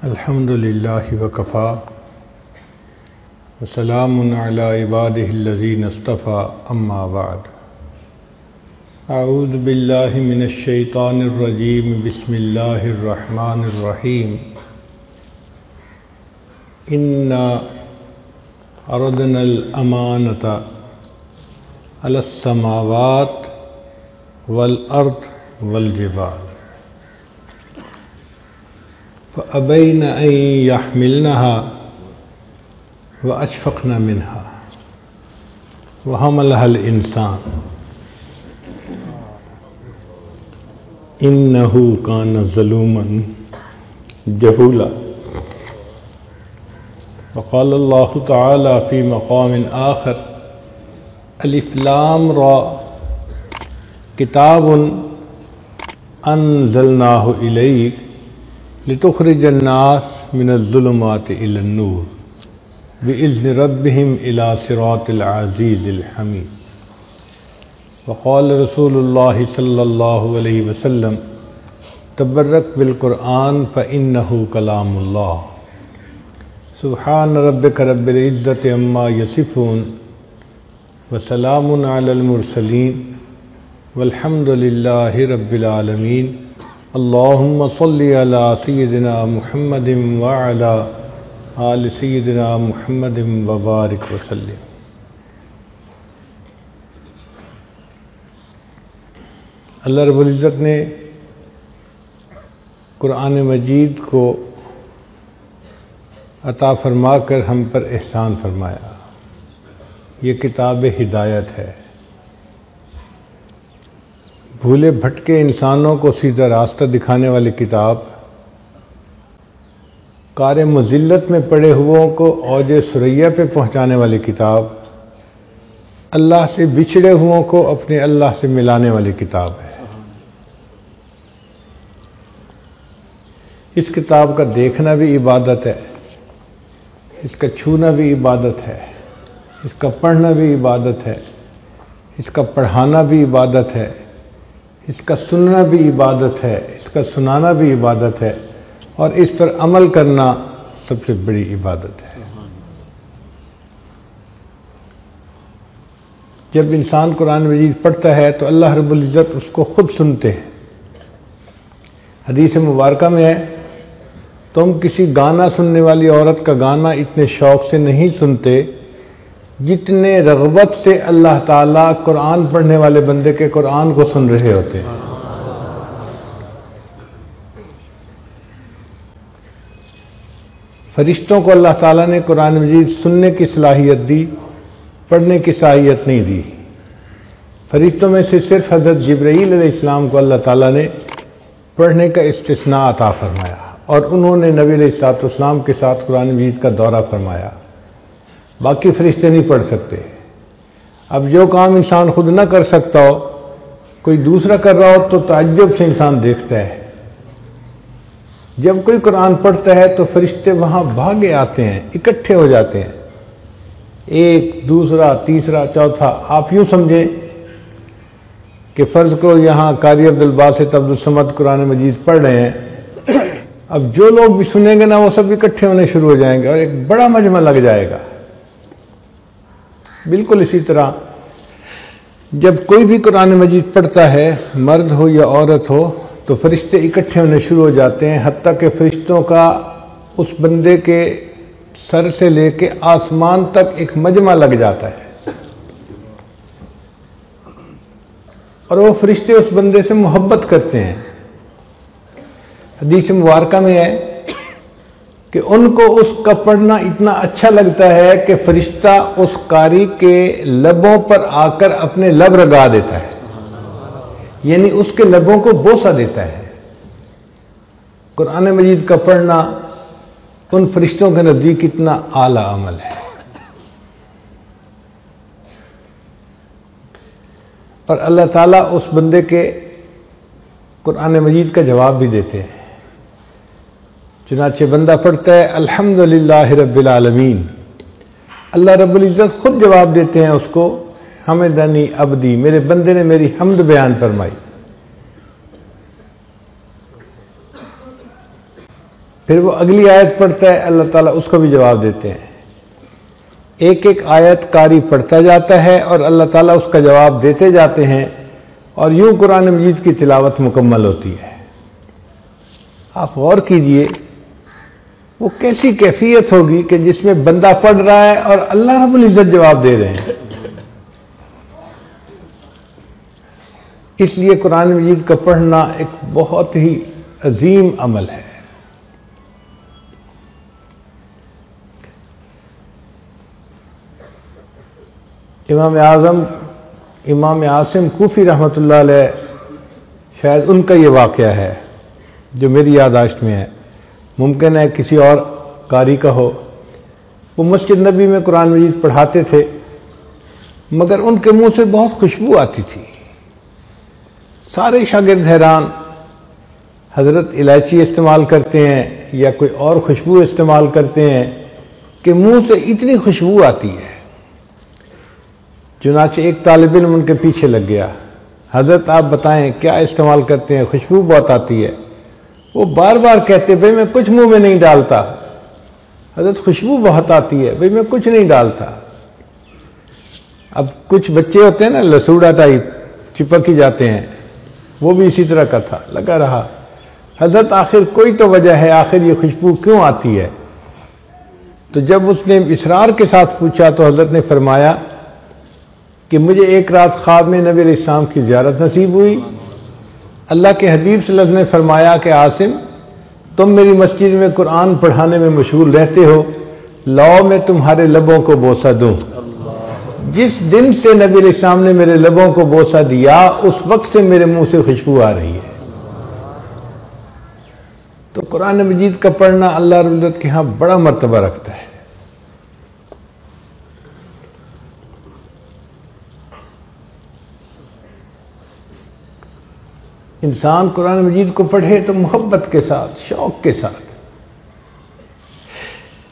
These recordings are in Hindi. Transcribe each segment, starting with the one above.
अल्हम्दुलिल्लाहि वकफ़ा वसलामुन अला इबादिहिल्लज़ीना इस्तफ़ा अम्मा बाद। अऊज़ु बिल्लाहि मिनश शैतानिर रजीम बिस्मिल्लाहिर रहमानिर रहीम। इन्ना अरदनल अमानता अलस समावात वल अर्द वल जिबाल फ़अबैन अन यहमिलनहा व अशफ़क़न मिनहा व हमलहल इंसान इन्नहु कान ज़लूमन जहूला। वक़ाल अल्लाहु तआला फ़ी मक़ामिन आख़र अलिफ़ लाम रा किताबुन अंज़लनाहु इलैक लितुख़रिजन्नास मिनज़्ज़ुलुमाति इलन्नूर बिइज़्नि रब्बिहिम इला सिरातिल अज़ीज़िल हमीद। वक़ाल रसूलुल्लाहि सल्लल्लाहु अलैहि वसल्लम तबर्रक बिल क़ुरआन फ़इन्नहु कलामुल्लाह। सुब्हान रब्बिक रब्बिल इज़्ज़ति अम्मा यसिफ़ून व सलामुन अलल मुरसलीन वल्हम्दुलिल्लाहि रब्बिल आलमीन। अल्लाहुम्मा सल्लि अला सय्यिदिना मुहम्मदिन व अला आलि सय्यिदिना मुहम्मदिन व बारिक व सल्लिम। अल्लाह रब्बुल इज़्ज़त ने कुरान मजीद को अता फरमा कर हम पर एहसान फरमाया। ये किताब हिदायत है। भूले भटके इंसानों को सीधा रास्ता दिखाने वाली किताब, कार मुज़िल्लत में पड़े हुओं को औज सुरैया पे पहुंचाने वाली किताब, अल्लाह से बिछड़े हुओं को अपने अल्लाह से मिलाने वाली किताब है। इस किताब का देखना भी इबादत है, इसका छूना भी इबादत है, इसका पढ़ना भी इबादत है, इसका पढ़ाना भी इबादत है, इसका सुनना भी इबादत है, इसका सुनाना भी इबादत है और इस पर अमल करना सबसे बड़ी इबादत है। जब इंसान कुरान मजीद पढ़ता है तो अल्लाह रब्बुल इज़्ज़त उसको खुद सुनते हैं। हदीस मुबारका में है, तुम किसी गाना सुनने वाली औरत का गाना इतने शौक़ से नहीं सुनते जितने रग़बत से अल्लाह ताला कुरान पढ़ने वाले बंदे के कुरान को सुन रहे होते हैं। फरिश्तों को अल्लाह ताला ने कुरान मजीद सुनने की सलाहियत दी, पढ़ने की सलाहियत नहीं दी। फरिश्तों में से सिर्फ हज़रत जिब्राईल अलैहिस्सलाम को अल्लाह ताला ने पढ़ने का इस्तिस्ना अता फरमाया और उन्होंने नबी अलैहिस्सलाम के साथ कुरान मजीद का दौरा फरमाया। बाकी फरिश्ते नहीं पढ़ सकते। अब जो काम इंसान खुद ना कर सकता हो, कोई दूसरा कर रहा हो तो ताज्जुब से इंसान देखता है। जब कोई कुरान पढ़ता है तो फरिश्ते वहाँ भागे आते हैं, इकट्ठे हो जाते हैं, एक दूसरा तीसरा चौथा। आप यूँ समझें कि फ़र्ज़ को यहाँ कारी अब्दुल बासित अब्दुल समद कुरान मजीद पढ़ रहे हैं। अब जो लोग भी सुनेंगे ना वो सब इकट्ठे होने शुरू हो जाएंगे और एक बड़ा मजमा लग जाएगा। बिल्कुल इसी तरह जब कोई भी कुरान मजीद पढ़ता है, मर्द हो या औरत हो, तो फरिश्ते इकट्ठे होने शुरू हो जाते हैं। हत्ता के फरिश्तों का उस बंदे के सर से लेके आसमान तक एक मजमा लग जाता है और वो फरिश्ते उस बंदे से मोहब्बत करते हैं। हदीस मुबारका में है कि उनको उसका पढ़ना इतना अच्छा लगता है कि फरिश्ता उस कारी के लबों पर आकर अपने लब रगा देता है, यानी उसके लबों को बोसा देता है। कुरान मजीद का पढ़ना उन फरिश्तों के नज़दीक इतना आला अमल है। और अल्लाह ताला उस बंदे के कुरान मजीद का जवाब भी देते हैं। चुनाचे बंदा पढ़ता है अल्हम्दुलिल्लाहि रब्बिल आलमीन, अल्लाह रब्बुल इज़्ज़त खुद जवाब देते हैं उसको, हमेदनी अब्दी, मेरे बंदे ने मेरी हम्द बयान फरमाई। फिर वो अगली आयत पढ़ता है, अल्लाह ताला उसको भी जवाब देते हैं। एक एक आयत कारी पढ़ता जाता है और अल्लाह ताला उसका जवाब देते जाते हैं, और यूं कुरान मजीद की तिलावत मुकम्मल होती है। आप गौर कीजिए वो कैसी कैफियत होगी कि जिसमें बंदा पढ़ रहा है और अल्लाह रब्बुल इज्जत जवाब दे रहे हैं। इसलिए कुरान मजीद का पढ़ना एक बहुत ही अजीम अमल है। इमाम आज़म इमाम आसिम कूफी रहमतुल्लाह अलैह, शायद उनका ये वाक़या है जो मेरी याददाश्त में है, मुमकिन है किसी और कारी का हो। वो मस्जिद नबी में कुरान मजीद पढ़ाते थे, मगर उनके मुंह से बहुत खुशबू आती थी। सारे शागिर्द हैरान, हज़रत इलायची इस्तेमाल करते हैं या कोई और खुशबू इस्तेमाल करते हैं कि मुंह से इतनी खुशबू आती है। चुनाचे एक तालिब इल्म उनके पीछे लग गया, हज़रत आप बताएं क्या इस्तेमाल करते हैं, खुशबू बहुत आती है। वो बार बार कहते भाई मैं कुछ मुंह में नहीं डालता, हज़रत खुशबू बहुत आती है, भाई मैं कुछ नहीं डालता। अब कुछ बच्चे होते हैं ना लसूड़ा टाइप, चिपक ही जाते हैं, वो भी इसी तरह का था, लगा रहा। हज़रत आखिर कोई तो वजह है, आखिर ये खुशबू क्यों आती है? तो जब उसने इसरार के साथ पूछा तो हज़रत ने फरमाया कि मुझे एक रात ख्वाब में नबी अलैहिस्सलाम की ज़ियारत नसीब हुई। अल्लाह के हबीब सल्लल्लाहु अलैहि वसल्लम ने फरमाया कि आसिम तुम मेरी मस्जिद में कुरान पढ़ाने में मशगूल रहते हो, लाओ मैं तुम्हारे लबों को बोसा दूं। जिस दिन से नबी अलैहिस्सलाम ने मेरे लबों को बोसा दिया उस वक्त से मेरे मुंह से खुशबू आ रही है। तो कुरान मजीद का पढ़ना अल्लाह रब्बुल इज्जत के यहाँ बड़ा मर्तबा रखता है। इंसान कुरान मजीद को पढ़े तो मोहब्बत के साथ, शौक के साथ।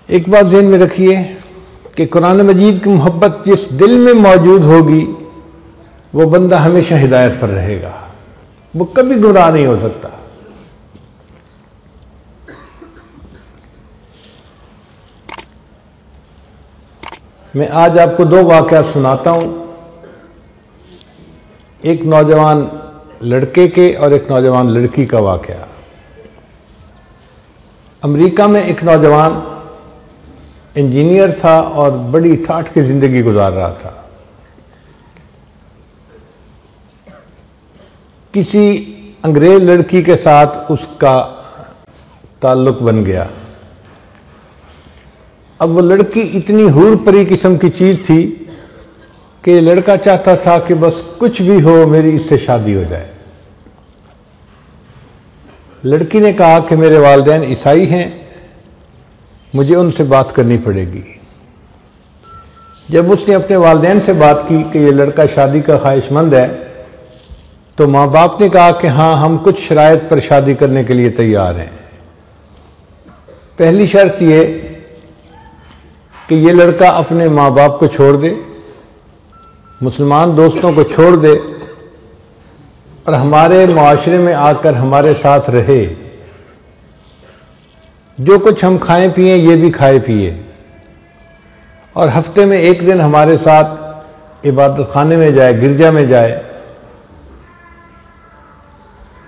एक बात ध्यान में रखिए कि कुरान मजीद की मोहब्बत जिस दिल में मौजूद होगी वो बंदा हमेशा हिदायत पर रहेगा, वो कभी गुमराह नहीं हो सकता। मैं आज आपको दो वाक़या सुनाता हूं, एक नौजवान लड़के के और एक नौजवान लड़की का वाक़या। अमेरिका में एक नौजवान इंजीनियर था और बड़ी ठाठ की जिंदगी गुजार रहा था। किसी अंग्रेज लड़की के साथ उसका ताल्लुक बन गया। अब वो लड़की इतनी हूर परी किस्म की चीज थी कि लड़का चाहता था कि बस कुछ भी हो मेरी इससे शादी हो जाए। लड़की ने कहा कि मेरे वालिदैन ईसाई हैं, मुझे उनसे बात करनी पड़ेगी। जब उसने अपने वालिदैन से बात की कि ये लड़का शादी का ख्वाहिशमंद है, तो माँ बाप ने कहा कि हाँ हम कुछ शराइत पर शादी करने के लिए तैयार हैं। पहली शर्त ये कि ये लड़का अपने माँ बाप को छोड़ दे, मुसलमान दोस्तों को छोड़ दे और हमारे मुआशरे में आकर हमारे साथ रहे। जो कुछ हम खाएं पिए ये भी खाए पिए, और हफ्ते में एक दिन हमारे साथ इबादत खाने में जाए, गिरजा में जाए।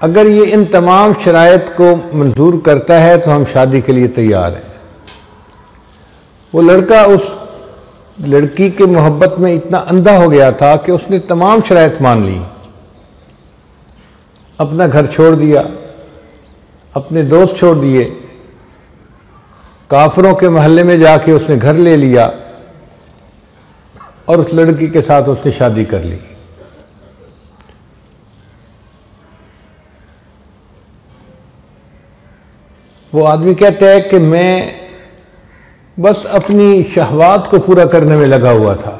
अगर ये इन तमाम शराइत को मंजूर करता है तो हम शादी के लिए तैयार हैं। वो लड़का उस लड़की के मोहब्बत में इतना अंधा हो गया था कि उसने तमाम शराइत मान ली। अपना घर छोड़ दिया, अपने दोस्त छोड़ दिए, काफिरों के महल्ले में जाके उसने घर ले लिया और उस लड़की के साथ उसने शादी कर ली। वो आदमी कहता है कि मैं बस अपनी शहवात को पूरा करने में लगा हुआ था,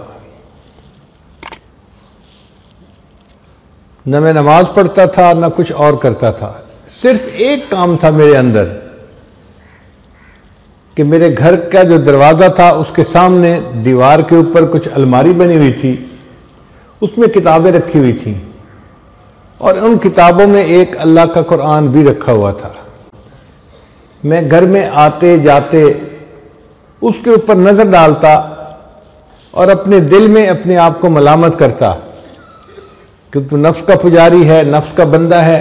न मैं नमाज पढ़ता था न कुछ और करता था। सिर्फ एक काम था मेरे अंदर कि मेरे घर का जो दरवाज़ा था उसके सामने दीवार के ऊपर कुछ अलमारी बनी हुई थी, उसमें किताबें रखी हुई थी और उन किताबों में एक अल्लाह का कुरान भी रखा हुआ था। मैं घर में आते जाते उसके ऊपर नजर डालता और अपने दिल में अपने आप को मलामत करता कि तू नफ्स का पुजारी है, नफ्स का बंदा है,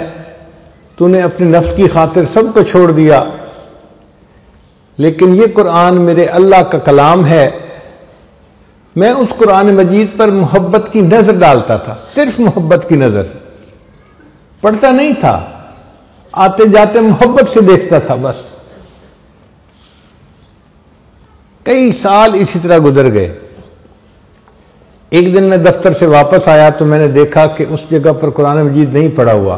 तूने अपने नफ्स की खातिर सबको छोड़ दिया। लेकिन ये कुरान मेरे अल्लाह का कलाम है। मैं उस कुरान मजीद पर मोहब्बत की नजर डालता था, सिर्फ मोहब्बत की नजर, पढ़ता नहीं था, आते जाते मोहब्बत से देखता था बस। कई साल इसी तरह गुजर गए। एक दिन मैं दफ्तर से वापस आया तो मैंने देखा कि उस जगह पर कुरान मजीद नहीं पढ़ा हुआ।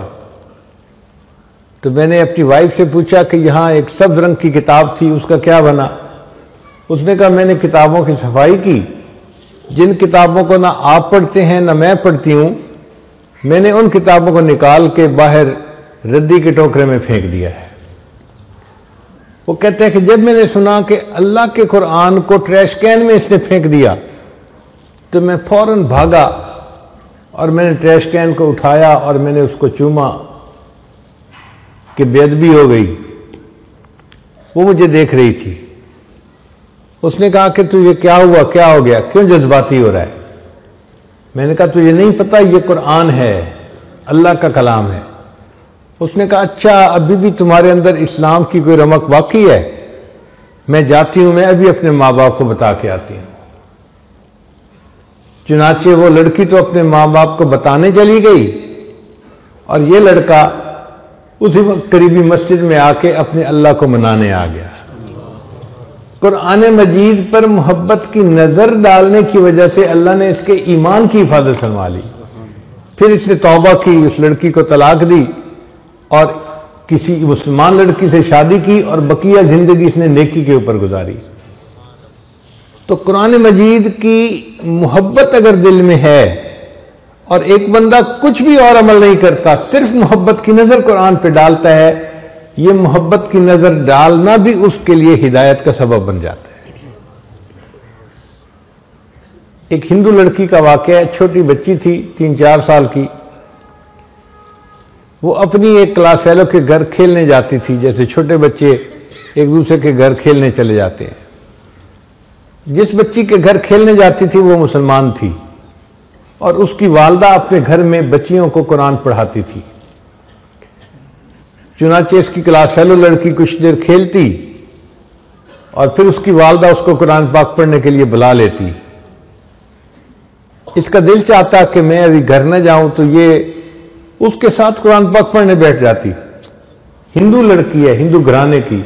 तो मैंने अपनी वाइफ से पूछा कि यहां एक सब्ज रंग की किताब थी, उसका क्या बना? उसने कहा मैंने किताबों की सफाई की। जिन किताबों को ना आप पढ़ते हैं ना मैं पढ़ती हूं, मैंने उन किताबों को निकाल के बाहर रद्दी के टोकरे में फेंक दिया है। वो कहते हैं कि जब मैंने सुना कि अल्लाह के कुरान को ट्रैश कैन में इसने फेंक दिया तो मैं फौरन भागा और मैंने ट्रैश कैन को उठाया और मैंने उसको चूमा कि बेअदबी हो गई। वो मुझे देख रही थी। उसने कहा कि तुझे क्या हुआ, क्या हो गया, क्यों जज्बाती हो रहा है? मैंने कहा तुझे नहीं पता ये कुरान है, अल्लाह का कलाम है। उसने कहा अच्छा, अभी भी तुम्हारे अंदर इस्लाम की कोई रमक बाकी है? मैं जाती हूं, मैं अभी अपने माँ बाप को बता के आती हूं। चुनाचे वो लड़की तो अपने माँ बाप को बताने चली गई और ये लड़का उसी वक्त करीबी मस्जिद में आके अपने अल्लाह को मनाने आ गया। कुरान मजीद पर मोहब्बत की नजर डालने की वजह से अल्लाह ने इसके ईमान की हिफाजत फरमा ली। फिर इसने तौबा की, उस लड़की को तलाक दी और किसी मुसलमान लड़की से शादी की और बकिया जिंदगी इसने नेकी के ऊपर गुजारी। तो कुरान मजीद की मोहब्बत अगर दिल में है और एक बंदा कुछ भी और अमल नहीं करता, सिर्फ मोहब्बत की नजर कुरान पे डालता है, ये मोहब्बत की नजर डालना भी उसके लिए हिदायत का सबब बन जाता है। एक हिंदू लड़की का वाकया है। छोटी बच्ची थी, 3-4 साल की। वो अपनी एक क्लास फेलो के घर खेलने जाती थी, जैसे छोटे बच्चे एक दूसरे के घर खेलने चले जाते हैं। जिस बच्ची के घर खेलने जाती थी वो मुसलमान थी और उसकी वालदा अपने घर में बच्चियों को कुरान पढ़ाती थी। चुनाचे इसकी क्लास फेलो लड़की कुछ देर खेलती और फिर उसकी वालदा उसको कुरान पाक पढ़ने के लिए बुला लेती। इसका दिल चाहता कि मैं अभी घर न जाऊं तो ये उसके साथ कुरान पाक पढ़ने बैठ जाती। हिंदू लड़की है, हिंदू घराने की।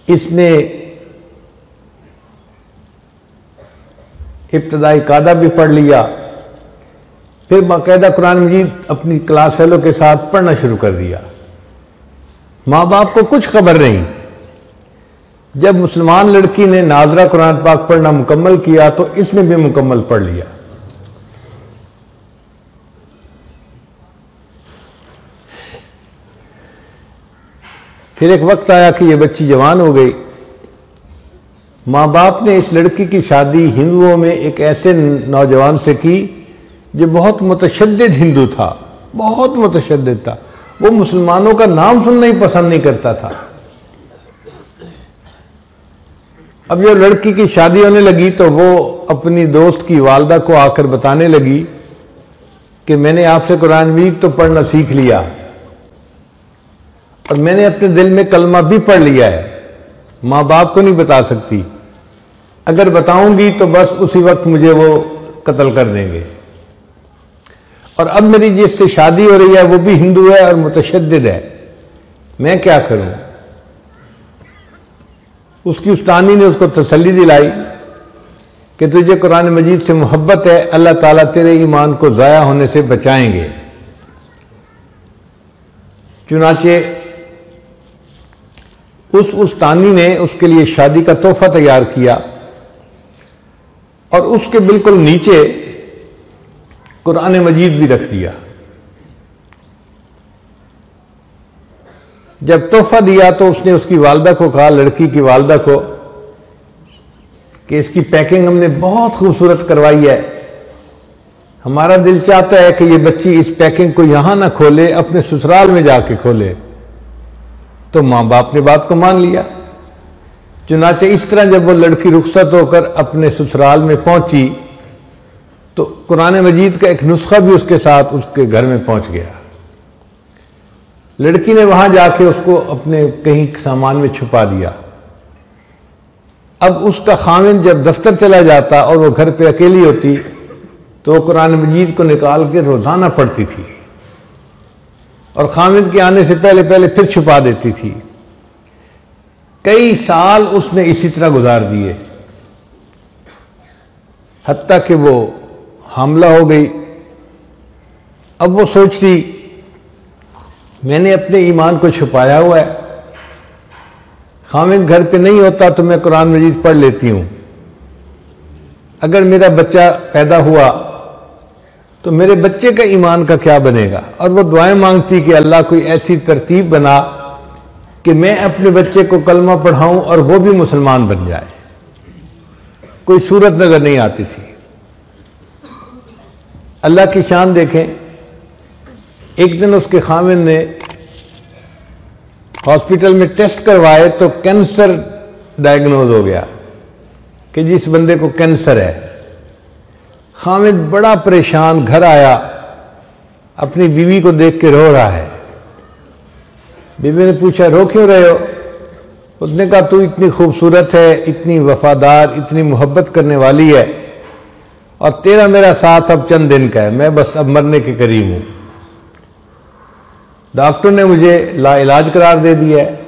इसने इब्तदाई कायदा भी पढ़ लिया, फिर बाकायदा कुरान मजीद अपनी क्लास फेलो के साथ पढ़ना शुरू कर दिया। माँ बाप को कुछ खबर नहीं। जब मुसलमान लड़की ने नाजरा कुरान पाक पढ़ना मुकम्मल किया तो इसने भी मुकम्मल पढ़ लिया। फिर एक वक्त आया कि यह बच्ची जवान हो गई। माँ बाप ने इस लड़की की शादी हिंदुओं में एक ऐसे नौजवान से की जो बहुत मुतशद्दिद हिंदू था, बहुत मुतशद्दिद था। वो मुसलमानों का नाम सुनना ही पसंद नहीं करता था। अब जब लड़की की शादी होने लगी तो वो अपनी दोस्त की वालदा को आकर बताने लगी कि मैंने आपसे कुरान मजीद तो पढ़ना सीख लिया और मैंने अपने दिल में कलमा भी पढ़ लिया है। माँ बाप को नहीं बता सकती, अगर बताऊंगी तो बस उसी वक्त मुझे वो कत्ल कर देंगे। और अब मेरी जिससे शादी हो रही है वो भी हिंदू है और मुतशद्दिद है, मैं क्या करूं? उसकी उस्तानी ने उसको तसल्ली दिलाई कि तुझे कुरान मजीद से मोहब्बत है, अल्लाह ताला तेरे ईमान को ज़ाया होने से बचाएंगे। चुनाचे उस उस्तानी ने उसके लिए शादी का तोहफा तैयार किया और उसके बिल्कुल नीचे कुरान मजीद भी रख दिया। जब तोहफा दिया तो उसने उसकी वालदा को कहा, लड़की की वालदा को, कि इसकी पैकिंग हमने बहुत खूबसूरत करवाई है, हमारा दिल चाहता है कि ये बच्ची इस पैकिंग को यहां ना खोले, अपने ससुराल में जाके खोले। तो माँ बाप ने बात को मान लिया। चुनाचे इस तरह जब वो लड़की रुखसत होकर अपने ससुराल में पहुंची तो कुरान मजीद का एक नुस्खा भी उसके साथ उसके घर में पहुंच गया। लड़की ने वहां जाके उसको अपने कहीं सामान में छुपा दिया। अब उसका खामिन जब दफ्तर चला जाता और वो घर पे अकेली होती तो वो कुरान मजीद को निकाल के रोजाना पढ़ती थी और खामिन के आने से पहले पहले फिर छुपा देती थी। कई साल उसने इसी तरह गुजार दिए, हत्ता कि वो हामला हो गई। अब वो सोचती मैंने अपने ईमान को छुपाया हुआ है, खामिद घर पे नहीं होता तो मैं कुरान मजीद पढ़ लेती हूं। अगर मेरा बच्चा पैदा हुआ तो मेरे बच्चे का ईमान का क्या बनेगा। और वो दुआएं मांगती कि अल्लाह कोई ऐसी तरतीब बना कि मैं अपने बच्चे को कलमा पढ़ाऊं और वो भी मुसलमान बन जाए। कोई सूरत नजर नहीं आती थी। अल्लाह की शान देखें, एक दिन उसके खामिद ने हॉस्पिटल में टेस्ट करवाए तो कैंसर डायग्नोज हो गया कि जिस बंदे को कैंसर है। खामिद बड़ा परेशान घर आया, अपनी बीवी को देख के रो रहा है। बीवी ने पूछा रो क्यों रहे हो? उसने कहा तू इतनी खूबसूरत है, इतनी वफादार, इतनी मोहब्बत करने वाली है और तेरा मेरा साथ अब चंद दिन का है, मैं बस अब मरने के करीब हूं। डॉक्टर ने मुझे लाइलाज करार दे दिया है।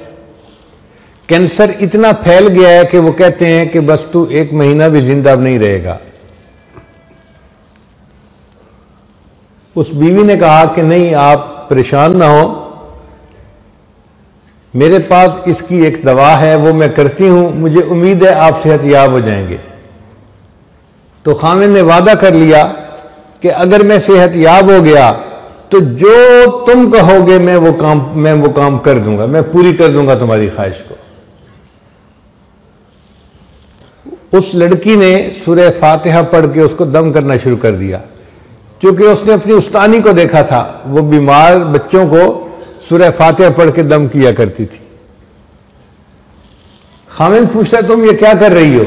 कैंसर इतना फैल गया है कि वो कहते हैं कि बस तू 1 महीना भी जिंदा नहीं रहेगा। उस बीवी ने कहा कि नहीं आप परेशान ना हो, मेरे पास इसकी एक दवा है, वो मैं करती हूं, मुझे उम्मीद है आप सेहतयाब हो जाएंगे। तो खामिद ने वादा कर लिया कि अगर मैं सेहतयाब हो गया तो जो तुम कहोगे मैं वो काम कर दूंगा, मैं पूरी कर दूंगा तुम्हारी ख्वाहिश को। उस लड़की ने सूरह फातिहा पढ़ के उसको दम करना शुरू कर दिया, क्योंकि उसने अपनी उस्तानी को देखा था, वो बीमार बच्चों को सूरह फातिहा पढ़ के दम किया करती थी। खामिद पूछता तुम ये क्या कर रही हो?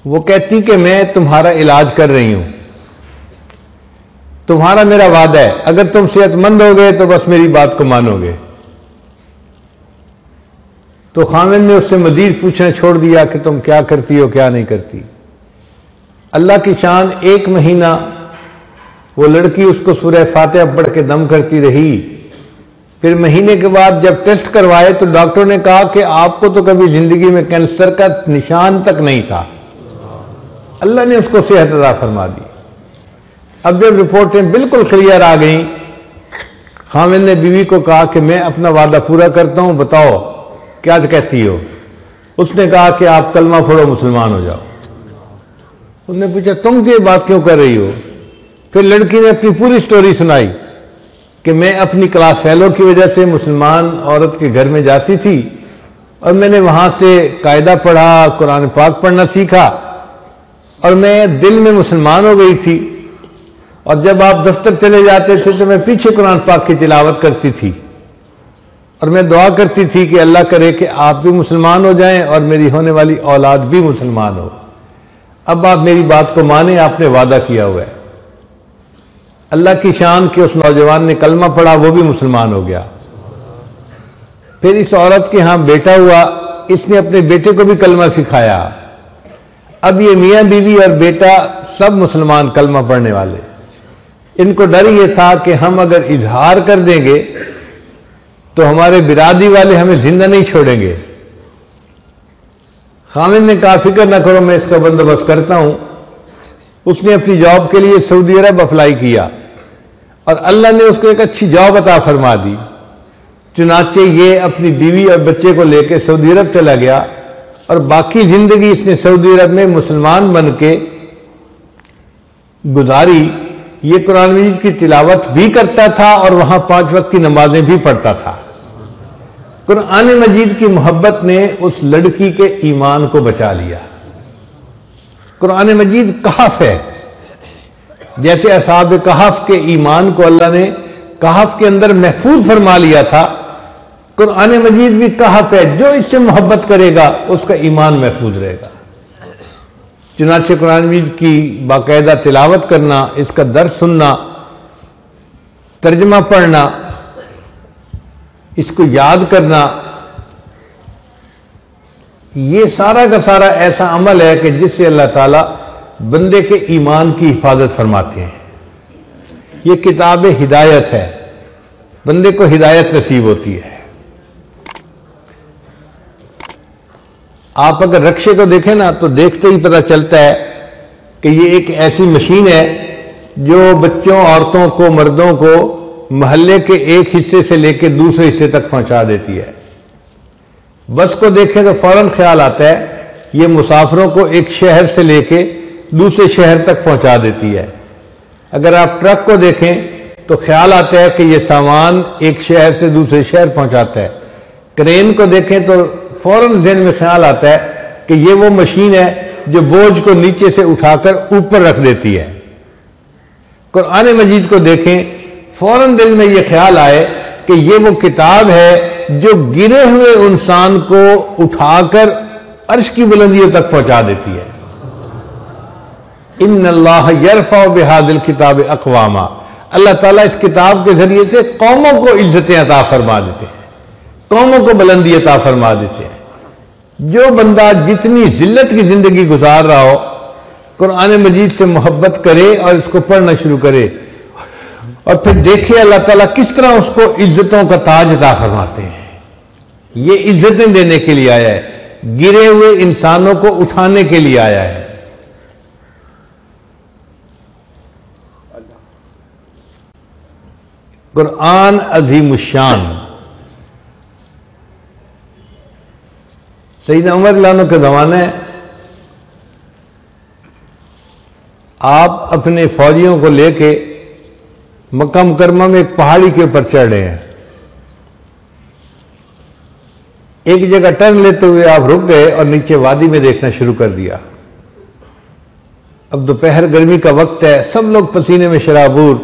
वो कहती कि मैं तुम्हारा इलाज कर रही हूं, तुम्हारा मेरा वादा है, अगर तुम सेहतमंद हो गए तो बस मेरी बात को मानोगे। तो खामिद ने उससे मजीद पूछना छोड़ दिया कि तुम क्या करती हो क्या नहीं करती। अल्लाह की शान, 1 महीना वो लड़की उसको सूरह फातिहा पढ़ के दम करती रही। फिर महीने के बाद जब टेस्ट करवाए तो डॉक्टर ने कहा कि आपको तो कभी जिंदगी में कैंसर का निशान तक नहीं था। अल्लाह ने उसको सेहत अता फरमा दी। अब जब रिपोर्टें बिल्कुल क्लियर आ गई, खामिद ने बीवी को कहा कि मैं अपना वादा पूरा करता हूं, बताओ क्या कहती हो? उसने कहा कि आप कलमा पढ़ो, मुसलमान हो जाओ। उसने पूछा तुम ये बात क्यों कर रही हो? फिर लड़की ने अपनी पूरी स्टोरी सुनाई कि मैं अपनी क्लास फेलो की वजह से मुसलमान औरत के घर में जाती थी और मैंने वहां से कायदा पढ़ा, कुरान पाक पढ़ना सीखा और मैं दिल में मुसलमान हो गई थी। और जब आप दफ्तर चले जाते थे तो मैं पीछे कुरान पाक की तिलावत करती थी और मैं दुआ करती थी कि अल्लाह करे कि आप भी मुसलमान हो जाएं और मेरी होने वाली औलाद भी मुसलमान हो। अब आप मेरी बात को माने, आपने वादा किया हुआ है। अल्लाह की शान कि उस नौजवान ने कलमा पढ़ा, वो भी मुसलमान हो गया। फिर इस औरत के यहां बेटा हुआ, इसने अपने बेटे को भी कलमा सिखाया। अब ये मियां बीवी और बेटा सब मुसलमान कलमा पढ़ने वाले। इनको डर ये था कि हम अगर इजहार कर देंगे तो हमारे बिरादरी वाले हमें जिंदा नहीं छोड़ेंगे। खामिद ने कहा फिक्र ना करो, मैं इसका बंदोबस्त करता हूं। उसने अपनी जॉब के लिए सऊदी अरब अप्लाई किया और अल्लाह ने उसको एक अच्छी जॉब अता फरमा दी। चुनाचे ये अपनी बीवी और बच्चे को लेकर सऊदी अरब चला गया और बाकी जिंदगी इसने सऊदी अरब में मुसलमान बन के गुजारी। ये कुरान मजीद की तिलावत भी करता था और वहां 5 वक्त की नमाजें भी पढ़ता था। कुरान मजीद की मोहब्बत ने उस लड़की के ईमान को बचा लिया। कुरान मजीद कहफ है, जैसे असहाब कहफ के ईमान को अल्लाह ने कहफ के अंदर महफूज फरमा लिया था, कुरान मजीद भी कहफ है, जो इससे मोहब्बत करेगा उसका ईमान महफूज रहेगा। चुनांचे कुरान मजीद की बाकायदा तिलावत करना, इसका दर्स सुनना, तर्जमा पढ़ना, इसको याद करना, ये सारा का सारा ऐसा अमल है कि जिससे अल्लाह ताला बंदे के ईमान की हिफाजत फरमाते हैं। ये किताब हिदायत है, बंदे को हिदायत नसीब होती है। आप अगर रक्शे को देखें ना तो देखते ही पता चलता है कि ये एक ऐसी मशीन है जो बच्चों, औरतों को, मर्दों को मोहल्ले के एक हिस्से से लेकर दूसरे हिस्से तक पहुंचा देती है। बस को देखें तो फौरन ख्याल आता है ये मुसाफिरों को एक शहर से लेके दूसरे शहर तक पहुंचा देती है। अगर आप ट्रक को देखें तो ख्याल आता है कि ये सामान एक शहर से दूसरे शहर पहुंचाता है। क्रेन को देखें तो फौरन ज़हन में ख्याल आता है कि ये वो मशीन है जो बोझ को नीचे से उठाकर ऊपर रख देती है। कुरान मजीद को देखें, फौरन दिल में ये ख्याल आए कि ये वो किताब है जो गिरे हुए इंसान को उठाकर अर्श की बुलंदियों तक पहुंचा देती है। इन्नल्लाह यरफअ बिहादिल किताब अक़वामा, अल्लाह ताला इस किताब के जरिए से कौमों को इज्जतें अता फरमा देते हैं, कौमों को बुलंदी अता फरमा देते हैं। जो बंदा जितनी जिल्लत की जिंदगी गुजार रहा हो, कुरान मजीद से मोहब्बत करे और इसको पढ़ना शुरू करे और फिर देखे अल्लाह ताला किस तरह उसको इज्जतों का ताज अता फरमाते हैं। ये इज्जतें देने के लिए आया है, गिरे हुए इंसानों को उठाने के लिए आया है। कुरान अज़ीमुश्शान। सैयदना उमर लानो के ज़माने आप अपने फौजियों को लेके मक्का मुकरमा में एक पहाड़ी के ऊपर चढ़ रहे हैं। एक जगह टर्न लेते हुए आप रुक गए और नीचे वादी में देखना शुरू कर दिया। अब दोपहर गर्मी का वक्त है, सब लोग पसीने में शराबूर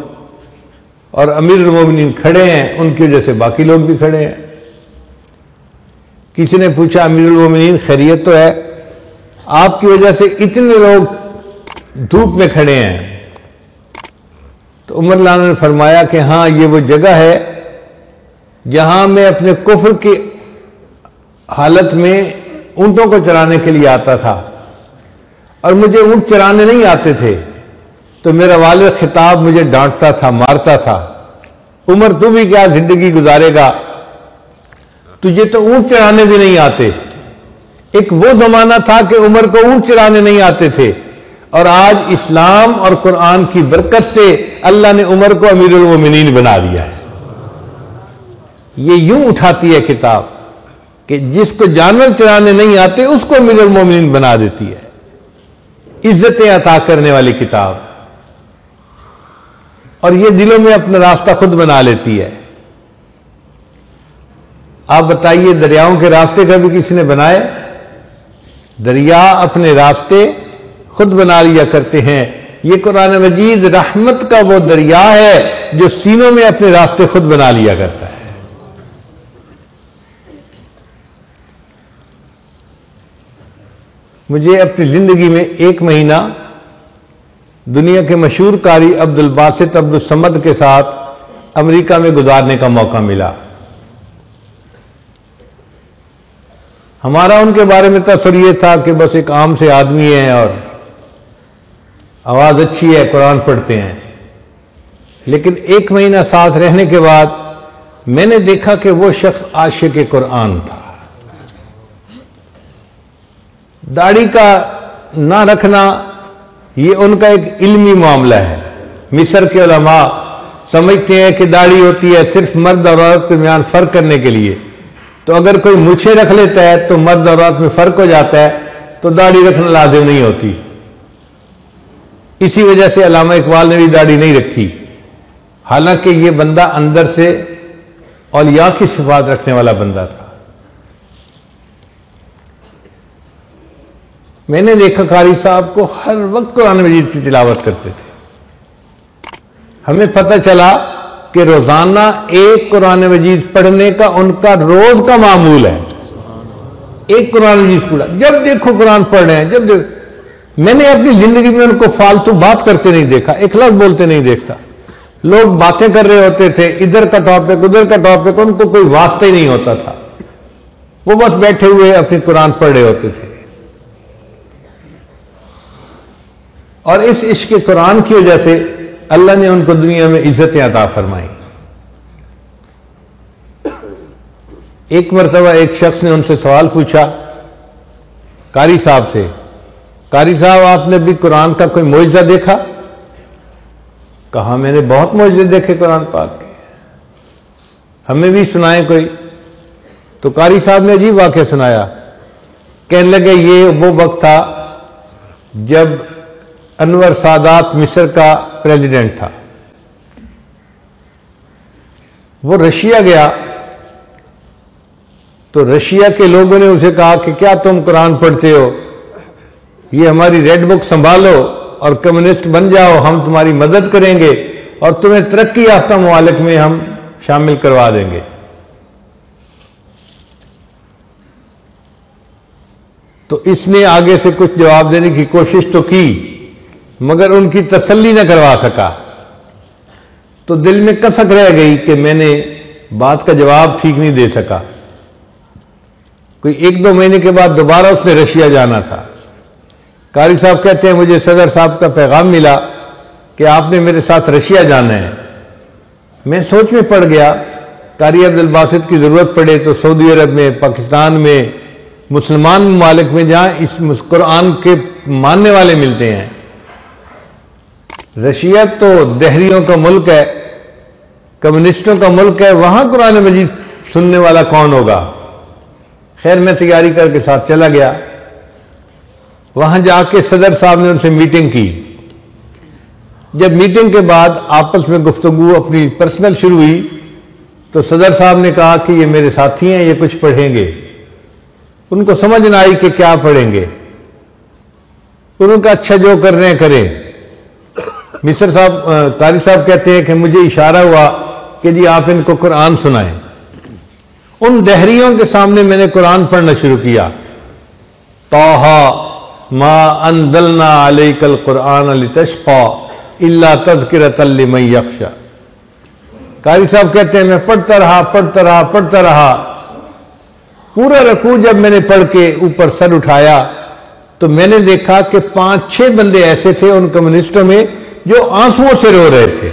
और अमीरुल मोमिनीन खड़े हैं, उनकी वजह से बाकी लोग भी खड़े हैं। किसी ने पूछा, अमीरुल मोमिनीन खैरियत तो है, आपकी वजह से इतने लोग धूप में खड़े हैं। तो उमर लाना ने फरमाया कि हाँ, ये वो जगह है जहां मैं अपने कुफ्र की हालत में ऊंटों को चराने के लिए आता था और मुझे ऊंट चराने नहीं आते थे, तो मेरा वालिद खिताब मुझे डांटता था, मारता था, उमर तू भी क्या जिंदगी गुजारेगा, तुझे तो ऊंट चराने भी नहीं आते। एक वो जमाना था कि उमर को ऊंट चराने नहीं आते थे और आज इस्लाम और कुरान की बरकत से अल्लाह ने उमर को अमीरुल मोमिनीन बना दिया है। ये यूं उठाती है किताब कि जिसको जानवर चराने नहीं आते उसको अमीरुल मोमिनीन बना देती है। इज्जतें अता करने वाली किताब, और ये दिलों में अपना रास्ता खुद बना लेती है। आप बताइए, दरियाओं के रास्ते कभी किसी ने बनाए? दरिया अपने रास्ते खुद बना लिया करते हैं। ये कुरान मजीद रहमत का वो दरिया है जो सीनों में अपने रास्ते खुद बना लिया करता है। मुझे अपनी जिंदगी में एक महीना दुनिया के मशहूर कारी अब्दुल बासित अब्दुल समद के साथ अमेरिका में गुजारने का मौका मिला। हमारा उनके बारे में तसव्वुर ये था कि बस एक आम से आदमी है और आवाज अच्छी है, कुरान पढ़ते हैं। लेकिन एक महीना साथ रहने के बाद मैंने देखा कि वो शख्स आशिक़ कुरान था। दाढ़ी का ना रखना ये उनका एक इल्मी मामला है। मिस्र के उलमा समझते हैं कि दाढ़ी होती है सिर्फ मर्द और औरत के दरमियान फर्क करने के लिए, तो अगर कोई मूछें रख लेता है तो मर्द और औरत में फर्क हो जाता है, तो दाढ़ी रखना लाजिम नहीं होती। इसी वजह से अल्लामा इकबाल ने भी दाढ़ी नहीं रखी, हालांकि ये बंदा अंदर से औलिया की सिफात रखने वाला बंदा था। मैंने देखा कारी साहब को हर वक्त कुरान मजीद की तिलावत करते थे। हमें पता चला कि रोजाना एक कुरान मजीद पढ़ने का उनका रोज का मामूल है। एक कुरान मजीद पढ़ा, जब देखो कुरान पढ़ रहे हैं, जब देखो। मैंने अपनी जिंदगी में उनको फालतू बात करते नहीं देखा, एक लफ्ज बोलते नहीं देखता। लोग बातें कर रहे होते थे, इधर का टॉपिक उधर का टॉपिक, उनको कोई वास्ता ही नहीं होता था। वो बस बैठे हुए अपनी कुरान पढ़ रहे होते थे। और इस इश्क कुरान की वजह से अल्लाह ने उनको दुनिया में इज्जतें अता फरमाई। एक मरतबा एक शख्स ने उनसे सवाल पूछा कारी साहब से, कारी साहब आपने भी कुरान का कोई मोइज़ा देखा? कहा मैंने बहुत मोइज़े देखे कुरान पाक के, हमें भी सुनाए कोई। तो कारी साहब ने अजीब वाक़या सुनाया। कहने लगे ये वो वक्त था जब अनवर सादात मिस्र का प्रेसिडेंट था। वो रशिया गया तो रशिया के लोगों ने उसे कहा कि क्या तुम कुरान पढ़ते हो, ये हमारी रेड बुक संभालो और कम्युनिस्ट बन जाओ, हम तुम्हारी मदद करेंगे और तुम्हें तरक्की याफ्ता ममालिक में हम शामिल करवा देंगे। तो इसने आगे से कुछ जवाब देने की कोशिश तो की, मगर उनकी तसल्ली न करवा सका। तो दिल में कसक रह गई कि मैंने बात का जवाब ठीक नहीं दे सका। कोई 1-2 महीने के बाद दोबारा उसने रशिया जाना था। कारी साहब कहते हैं मुझे सदर साहब का पैगाम मिला कि आपने मेरे साथ रशिया जाना है। मैं सोच में पड़ गया, कारी अब्दुल बासित की जरूरत पड़े तो सऊदी अरब में, पाकिस्तान में, मुसलमान ममालिक में जहां इस कुरान के मानने वाले मिलते हैं। रशिया तो दहरियों का मुल्क है, कम्युनिस्टों का मुल्क है, वहां कुरान मजीद सुनने वाला कौन होगा। खैर मैं तैयारी करके साथ चला गया। वहां जाके सदर साहब ने उनसे मीटिंग की। जब मीटिंग के बाद आपस में गुफ्तगू अपनी पर्सनल शुरू हुई तो सदर साहब ने कहा कि ये मेरे साथी हैं, ये कुछ पढ़ेंगे। उनको समझ न आई कि क्या पढ़ेंगे। उनका अच्छा जो कर रहे हैं करें। मिस्र साहब कारी साहब कहते हैं कि मुझे इशारा हुआ कि जी आप इनको कुरान सुनाएं। उन दहरियों के सामने मैंने कुरान पढ़ना शुरू किया। तौहा मा अंज़लना अलैकल कुरान लितश्क़ा इल्ला तज़किरतल लिमन यख़शा। कारी साहब कहते हैं मैं पढ़ता रहा। पूरा रकू जब मैंने पढ़ के ऊपर सर उठाया तो मैंने देखा कि 5-6 बंदे ऐसे थे उन कम्युनिस्टों में जो आंसुओं से रो रहे थे।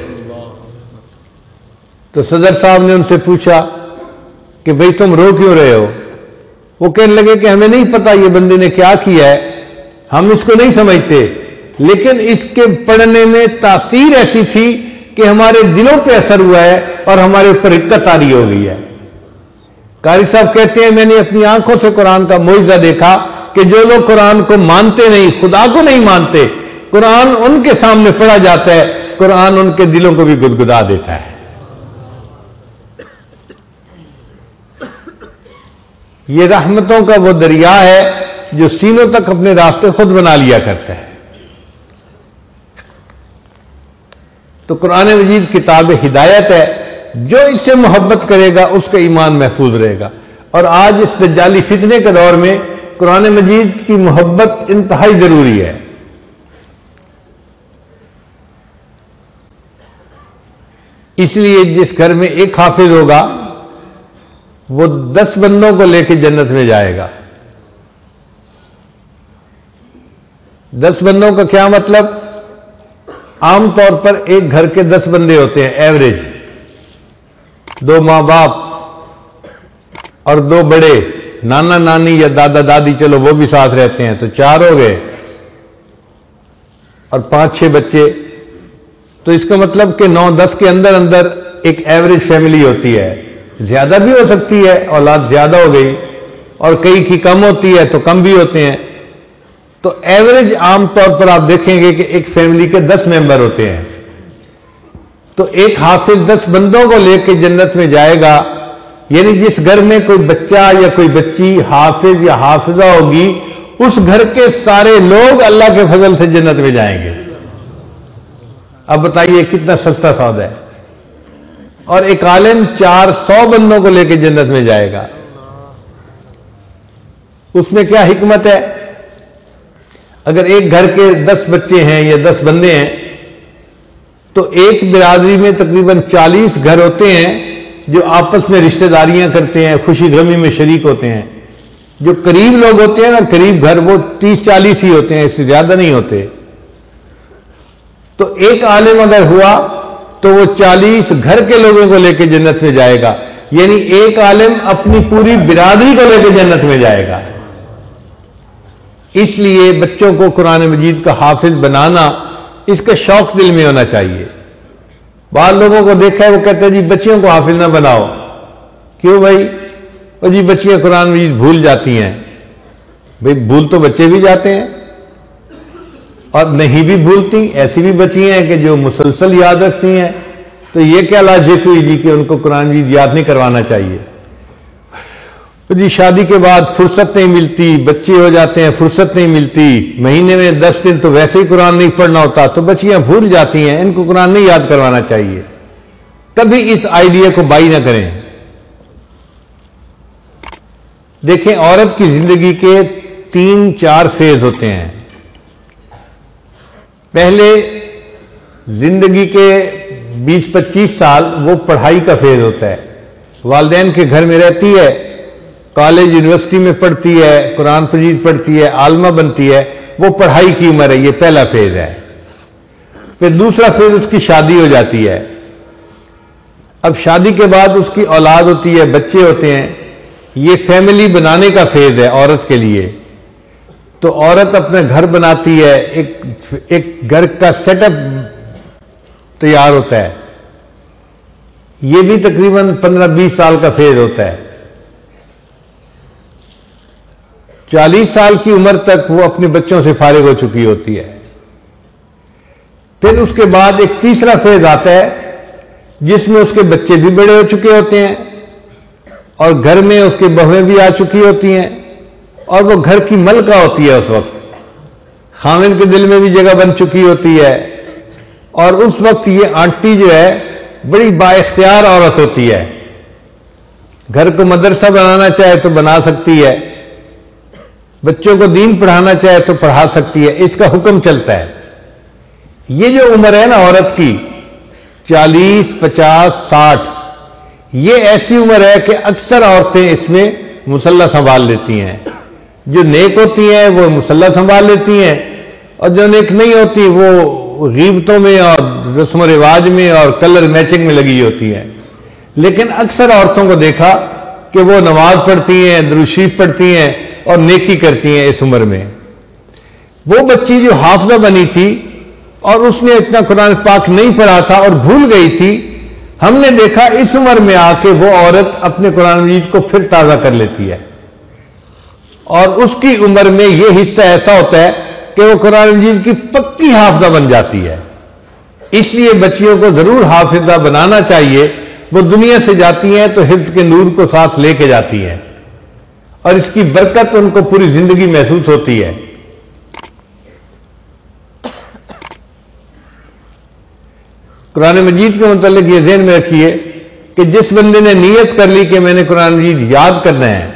तो सदर साहब ने उनसे पूछा कि भाई तुम रो क्यों रहे हो? वो कहने लगे कि हमें नहीं पता ये बंदे ने क्या किया है, हम इसको नहीं समझते, लेकिन इसके पढ़ने में तासीर ऐसी थी कि हमारे दिलों पे असर हुआ है और हमारे ऊपर हिक्कत तारी हो गई है। कारी साहब कहते हैं मैंने अपनी आंखों से कुरान का मोइज़ा देखा कि जो लोग कुरान को मानते नहीं, खुदा को नहीं मानते, कुरान उनके सामने पढ़ा जाता है, कुरान उनके दिलों को भी गुदगुदा देता है। ये रहमतों का वो दरिया है जो सीनों तक अपने रास्ते खुद बना लिया करता है। तो कुरान मजीद किताब हिदायत है, जो इससे मोहब्बत करेगा उसका ईमान महफूज रहेगा। और आज इस दज्जाली फितने के दौर में कुरान मजीद की मोहब्बत इंतहाई जरूरी है। इसलिए जिस घर में एक हाफिज होगा वो 10 बंदों को लेकर जन्नत में जाएगा। 10 बंदों का क्या मतलब? आमतौर पर एक घर के 10 बंदे होते हैं एवरेज, 2 माँ बाप और 2 बड़े, नाना नानी या दादा दादी, चलो वो भी साथ रहते हैं तो 4 हो गए, और 5-6 बच्चे। तो इसका मतलब कि 9-10 के अंदर अंदर एक एवरेज फैमिली होती है। ज्यादा भी हो सकती है, औलाद ज्यादा हो गई, और कई की कम होती है तो कम भी होते हैं। तो एवरेज आमतौर पर आप देखेंगे कि एक फैमिली के 10 मेंबर होते हैं। तो एक हाफिज 10 बंदों को लेकर जन्नत में जाएगा। यानी जिस घर में कोई बच्चा या कोई बच्ची हाफिज या हाफिजा होगी, उस घर के सारे लोग अल्लाह के फजल से जन्नत में जाएंगे। अब बताइए कितना सस्ता सौदा है। और एक आलिम 400 बंदों को लेकर जन्नत में जाएगा। उसमें क्या हिकमत है? अगर एक घर के 10 बच्चे हैं या 10 बंदे हैं तो एक बिरादरी में तकरीबन 40 घर होते हैं जो आपस में रिश्तेदारियां करते हैं, खुशी गमी में शरीक होते हैं। जो करीब लोग होते हैं ना, करीब घर, वो 30-40 ही होते हैं, इससे ज्यादा नहीं होते। तो एक आलिम अगर हुआ तो वो 40 घर के लोगों को लेकर जन्नत में जाएगा, यानी एक आलिम अपनी पूरी बिरादरी को लेकर जन्नत में जाएगा। इसलिए बच्चों को कुरान मजीद का हाफिज बनाना, इसका शौक दिल में होना चाहिए। बाद लोगों को देखा है वो कहते हैं जी बच्चियों को हाफिज ना बनाओ। क्यों भाई? और जी बच्चियां कुरान मजीद भूल जाती हैं। भाई भूल तो बच्चे भी जाते हैं और नहीं भी भूलती, ऐसी भी बच्चियां हैं कि जो मुसलसल याद रखती हैं। तो ये क्या लॉजिक हुई जी कि उनको कुरान मजीद याद नहीं करवाना चाहिए? तो जी शादी के बाद फुर्सत नहीं मिलती, बच्चे हो जाते हैं, फुर्सत नहीं मिलती, महीने में 10 दिन तो वैसे ही कुरान नहीं पढ़ना होता, तो बच्चियां भूल जाती हैं, इनको कुरान नहीं याद करवाना चाहिए। कभी इस आइडिया को बाई ना करें। देखें, औरत की जिंदगी के 3-4 फेज होते हैं। पहले जिंदगी के 20-25 साल वो पढ़ाई का फेज होता है। वालिदैन के घर में रहती है, कॉलेज यूनिवर्सिटी में पढ़ती है, कुरान मजीद पढ़ती है, आलमा बनती है, वो पढ़ाई की उम्र है, ये पहला फेज है। फिर दूसरा फेज उसकी शादी हो जाती है। अब शादी के बाद उसकी औलाद होती है, बच्चे होते हैं, ये फैमिली बनाने का फेज है औरत के लिए। तो औरत अपना घर बनाती है, एक घर का सेटअप तैयार होता है। ये भी तकरीबन 15-20 साल का फेज होता है। 40 साल की उम्र तक वो अपने बच्चों से फारिग हो चुकी होती है। फिर उसके बाद एक तीसरा फेज आता है जिसमें उसके बच्चे भी बड़े हो चुके होते हैं और घर में उसके बहुएं भी आ चुकी होती हैं और वो घर की मलका होती है। उस वक्त खामिन के दिल में भी जगह बन चुकी होती है और उस वक्त ये आंटी जो है बड़ी बाइख्तियार औरत होती है। घर को मदरसा बनाना चाहे तो बना सकती है, बच्चों को दीन पढ़ाना चाहे तो पढ़ा सकती है, इसका हुक्म चलता है। ये जो उम्र है ना औरत की 40, 50, 60, ये ऐसी उम्र है कि अक्सर औरतें इसमें मुसल्ला संभाल लेती हैं। जो नेक होती हैं वो मुसल्ला संभाल लेती हैं और जो नेक नहीं होती वो गीबतों में और रस्म रिवाज में और कलर मैचिंग में लगी होती हैं। लेकिन अक्सर औरतों को देखा कि वो नमाज पढ़ती हैं, दुरूद शरीफ पढ़ती हैं और नेकी करती हैं इस उम्र में। वो बच्ची जो हाफिजा बनी थी और उसने इतना कुरान पाक नहीं पढ़ा था और भूल गई थी, हमने देखा इस उम्र में आके वो औरत अपने कुरान मजीद को फिर ताजा कर लेती है और उसकी उम्र में ये हिस्सा ऐसा होता है कि वो कुरान मजीद की पक्की हाफिजा बन जाती है। इसलिए बच्चियों को जरूर हाफिजा बनाना चाहिए। वो दुनिया से जाती हैं तो हिफ्ज के नूर को साथ लेके जाती हैं और इसकी बरकत उनको पूरी जिंदगी महसूस होती है। कुरान मजीद के मुतालिक ये ज़हन में रखिए कि जिस बंदे ने नीयत कर ली कि मैंने कुरान मजीद याद करना है,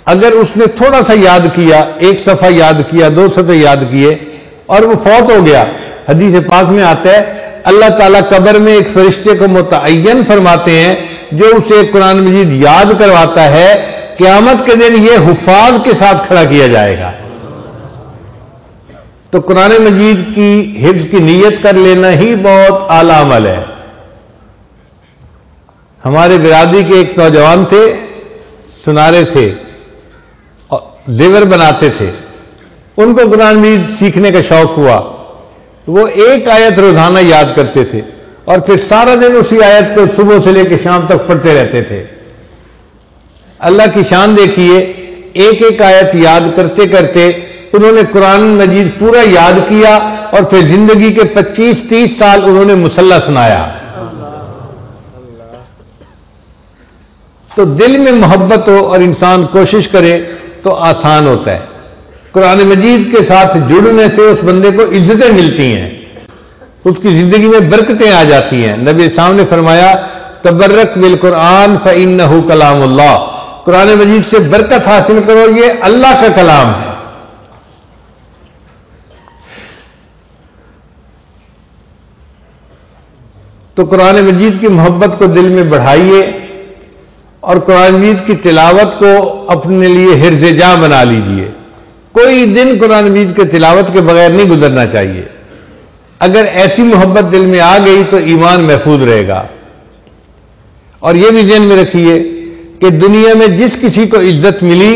अगर उसने थोड़ा सा याद किया, 1 सफ़ा याद किया, 2 सफ़े याद किए और वो फौत हो गया, हदीस पाक में आता है अल्लाह ताला कब्र में एक फरिश्ते को मुतअय्यन फरमाते हैं जो उसे कुरान मजीद याद करवाता है। क़यामत के दिन ये हुफ़ाज़ के साथ खड़ा किया जाएगा। तो कुरान मजीद की हिफ्ज़ की नीयत कर लेना ही बहुत आला अमल है। हमारे बिरादरी के एक नौजवान थे, सुनारे थे और जेवर बनाते थे। उनको कुरान मजीद सीखने का शौक हुआ। वो एक आयत रोजाना याद करते थे और फिर सारा दिन उसी आयत को सुबह से लेकर शाम तक पढ़ते रहते थे। अल्लाह की शान देखिए, एक एक आयत याद करते करते उन्होंने कुरान मजीद पूरा याद किया और फिर जिंदगी के 25-30 साल उन्होंने मुसल्ला सुनाया। तो दिल में मोहब्बत हो और इंसान कोशिश करे तो आसान होता है। कुरान मजीद के साथ जुड़ने से उस बंदे को इज्जतें मिलती हैं, उसकी जिंदगी में बरकतें आ जाती हैं। नबी साहब ने फरमाया तबर्रक बिल कुरान फ़इन्नहु कलामुल्लाह, कुरान मजीद से बरकत हासिल करो, ये अल्लाह का कलाम है। तो कुरान मजीद की मोहब्बत को दिल में बढ़ाइए और कुरान मजीद की तिलावत को अपने लिए हिर्ज़े जा बना लीजिए। कोई दिन कुरान मजीद के तिलावत के बगैर नहीं गुजरना चाहिए। अगर ऐसी मोहब्बत दिल में आ गई तो ईमान महफूज रहेगा। और यह भी ध्यान में रखिए कि दुनिया में जिस किसी को इज्जत मिली,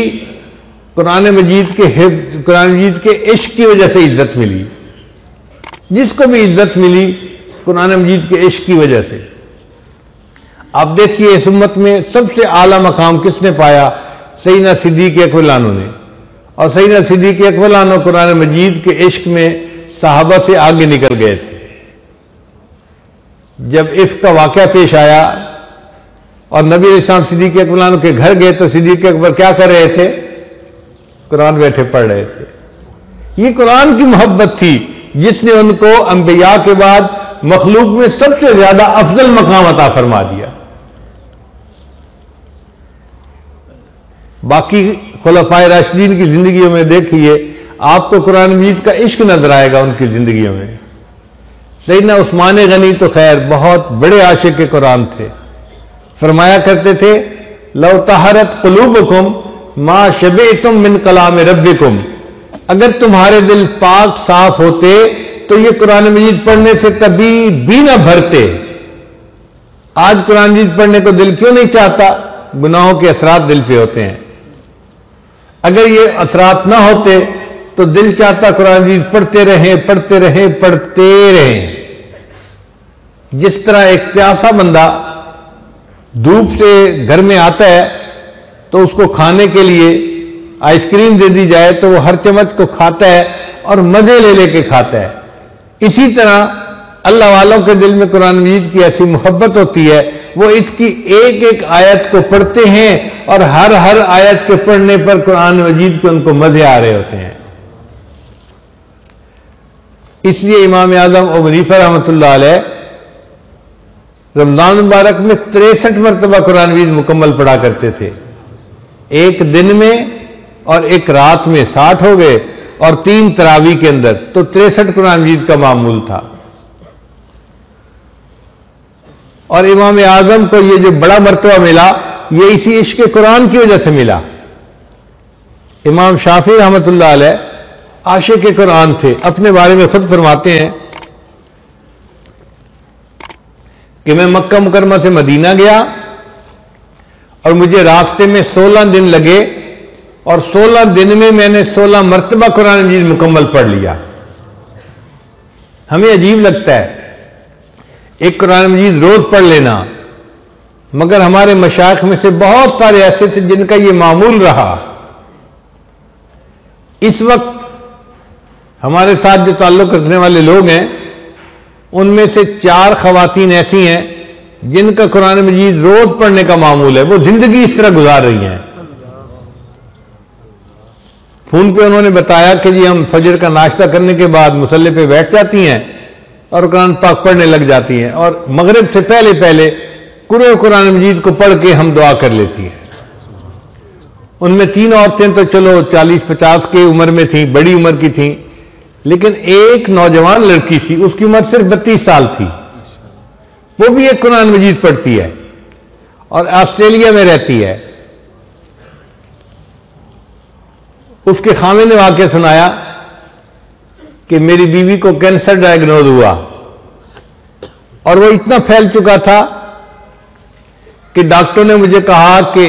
कुरान मजीद के इश्क की वजह से इज्जत मिली। जिसको भी इज्जत मिली कुरान मजीद के इश्क की वजह से। आप देखिए इस उम्मत में सबसे आला मकाम किसने पाया? सैयदना सिद्दीक़ अकबर अन्हु ने। और सैयदना सिद्दीक़ अकबर अन्हु कुरान मजीद के इश्क में सहाबा से आगे निकल गए थे। जब इफ्क का वाक़या पेश आया और नबी अलैहिस्सलाम सिद्दीक़ अकबर अन्हु के घर गए तो सिद्दीक़ अकबर क्या कर रहे थे? कुरान बैठे पढ़ रहे थे। ये कुरान की मोहब्बत थी जिसने उनको अंबिया के बाद मखलूक में सबसे ज्यादा अफजल मकाम अता फरमा दिया। बाकी खुलफाए राशिदीन की जिंदगियों में देखिए, आपको कुरान मजीद का इश्क नजर आएगा उनकी जिंदगियों में। सैयदना उस्मान गनी तो खैर बहुत बड़े आशिक के कुरान थे। फरमाया करते थे लौ तहरत कुलूबुकुम मा शबिअतुम मिन कलाम रब्बिकुम, अगर तुम्हारे दिल पाक साफ होते तो ये कुरान मजीद पढ़ने से कभी भी ना भरते। आज कुरान मजीद पढ़ने को दिल क्यों नहीं चाहता? गुनाहों के असरात दिल पे होते हैं। अगर ये असरात ना होते तो दिल चाहता कुरान मजीद पढ़ते रहें पढ़ते रहें पढ़ते रहें। जिस तरह एक प्यासा बंदा धूप से घर में आता है तो उसको खाने के लिए आइसक्रीम दे दी जाए तो वो हर चम्मच को खाता है और मजे ले लेके खाता है। इसी तरह अल्लाह वालों के दिल में कुरान मजीद की ऐसी मोहब्बत होती है, वो इसकी एक एक आयत को पढ़ते हैं और हर हर आयत के पढ़ने पर कुरान मजीद के उनको मजे आ रहे होते हैं। इसलिए इमाम आजम अबू हनीफा रहमतुल्लाह अलैह रमजान मुबारक में 63 मरतबा कुरान मजीद मुकम्मल पढ़ा करते थे। एक दिन में और एक रात में 60 हो गए और 3 तरावी के अंदर तो 63 कुरान मजीद का मामूल था। और इमाम आजम को ये जो बड़ा मर्तबा मिला ये इसी इश्क कुरान की वजह से मिला। इमाम शाफी रहमतुल्लाह अलैह आशिक कुरान थे। अपने बारे में खुद फरमाते हैं कि मैं मक्का मुकरमा से मदीना गया और मुझे रास्ते में 16 दिन लगे और 16 दिन में मैंने 16 मरतबा कुरान मजीद मुकम्मल पढ़ लिया। हमें अजीब लगता है एक कुरान मजीद रोज पढ़ लेना, मगर हमारे मशाइख में से बहुत सारे ऐसे थे जिनका ये मामूल रहा। इस वक्त हमारे साथ जो ताल्लुक रखने वाले लोग हैं उनमें से 4 खवातीन ऐसी हैं जिनका कुरान मजीद रोज पढ़ने का मामूल है। वो जिंदगी इस तरह गुजार रही हैं। फोन पे उन्होंने बताया कि जी हम फजर का नाश्ता करने के बाद मुसल्ले पे बैठ जाती हैं और कुरान पाक पढ़ने लग जाती हैं और मगरिब से पहले पहले पूरे कुरान मजीद को पढ़ के हम दुआ कर लेती हैं। उनमें 3 औरतें तो चलो 40-50 की उम्र में थी, बड़ी उम्र की थी, लेकिन एक नौजवान लड़की थी, उसकी उम्र सिर्फ 32 साल थी। वो भी एक कुरान मजीद पढ़ती है और ऑस्ट्रेलिया में रहती है। उसके खामिद ने वाकया सुनाया कि मेरी बीवी को कैंसर डायग्नोज हुआ और वो इतना फैल चुका था कि डॉक्टर ने मुझे कहा कि